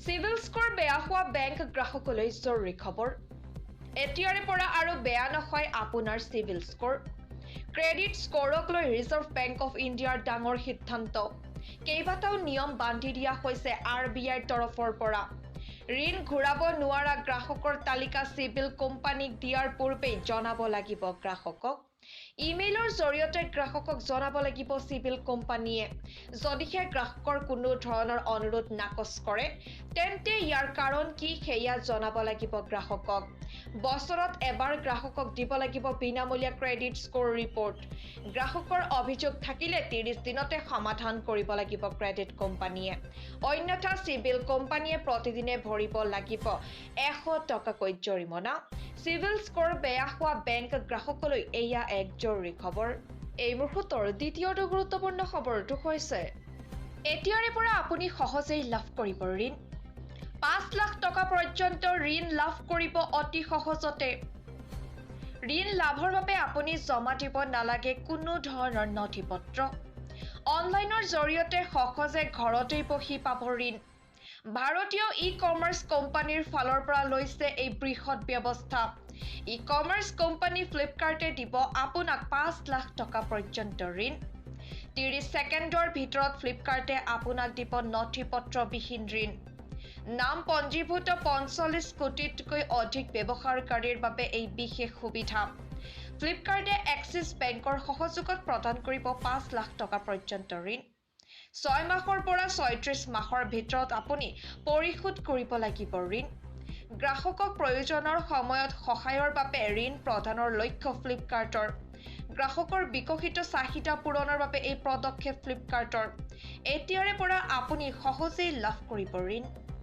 civil score বেয়া হোৱা bank গ্ৰাহকলৈ জৰুৰী খবৰ এতিয়াৰে পৰা আৰু বেয়া নহয় আপোনাৰ সিভিল স্কোৰ ক্ৰেডিট স্কোৰক লৈ ৰিজাৰ্ভ বেংক অফ ইণ্ডিয়াৰ ডাঙৰ সিদ্ধান্ত কেইবাটাও নিয়ম বান্ধি দিয়া হৈছে আৰবিআইৰ তৰফৰ পৰা ঋণ ঘূৰাব নোৱাৰা গ্ৰাহকৰ তালিকা সিভিল কোম্পানীক দিয়াৰ পূৰ্বে জনাব লাগিব গ্ৰাহকক ইমেইলৰ জৰিয়তে গ্ৰাহকক জনাব লাগিব সিভিল কোম্পানীয়ে যদিহে গ্ৰাহকৰ কোনো ধৰণৰ অনুৰোধ নাকচ কৰে তেন্তে ইয়াৰ কাৰণ কি সেয়া জনাব লাগিব গ্ৰাহকক বছৰত এবাৰ গ্ৰাহকক দিব লাগিব বিনামূলীয়া ক্ৰেডিট স্কোৰ ৰিপৰ্ট গ্ৰাহকৰ অভিযোগ থাকিলে 30 দিনতে সমাধান কৰিব লাগিব ক্ৰেডিট কোম্পানীয়ে অন্যথা সিভিল কোম্পানীয়ে প্ৰতিদিনে ভৰিব লাগিব 100 টকাকৈ জৰিমনা সিভিল স্কোৰ বেয়া হোৱা বেংক গ্ৰাহকলৈ এয়া এক জৰুৰী খবৰ এই মুহূৰ্তৰ দ্বিতীয়টো গুৰুত্বপূৰ্ণ খবৰটো হৈছে এতিয়াৰে পৰা আপুনি সহজেই লাভ কৰিব ঋণ 5 লাখ টকা পৰ্যন্ত ঋণ লাভ কৰিব অতি সহজতে ঋণ লাভৰ বাবে আপুনি জমা দিব নালাগে কোনো ধৰণৰ নথিপত্ৰ অনলাইনৰ জৰিয়তে সহজে ঘৰতেই বহি পাব ঋণ ভাৰতীয় ই-কমাৰ্চ কোম্পানীৰ ফালৰ পৰা লৈছে এই বৃহৎ ব্যৱস্থা ই-কমাৰ্চ কোম্পানী ফ্লিপকাৰ্টে দিব আপোনাক 5 লাখ টকা পৰ্যন্ত ঋণ 30 ছেকেণ্ডৰ ভিতৰত ফ্লিপকাৰ্টে আপোনাক দিব নথিপত্ৰবিহীন ঋণ নাম পঞ্জীভূত 45 কোটিতকৈ অধিক ব্যৱহাৰকাৰীৰ বাবে এই বিশেষ সুবিধা ফ্লিপকাৰ্টে এক্সিছ বেংকৰ সহযোগত প্ৰদান কৰিব 5 লাখ টকা পৰ্যন্ত ঋণ 6 মাহৰ পৰা 36 মাহৰ ভিতৰত আপুনি পৰিশোধ কৰিব লাগিব ঋণ গ্ৰাহকক প্ৰয়োজনৰ সময়ত সহায়ৰ বাবে ঋণ প্ৰদানৰ লক্ষ্য ফ্লিপকাৰ্টৰ গ্ৰাহকৰ বিকশিত চাহিদা পূৰণৰ বাবে এই পদক্ষেপ ফ্লিপকাৰ্টৰ এতিয়াৰে পৰা আপুনি সহজেই লাভ কৰিব ঋণ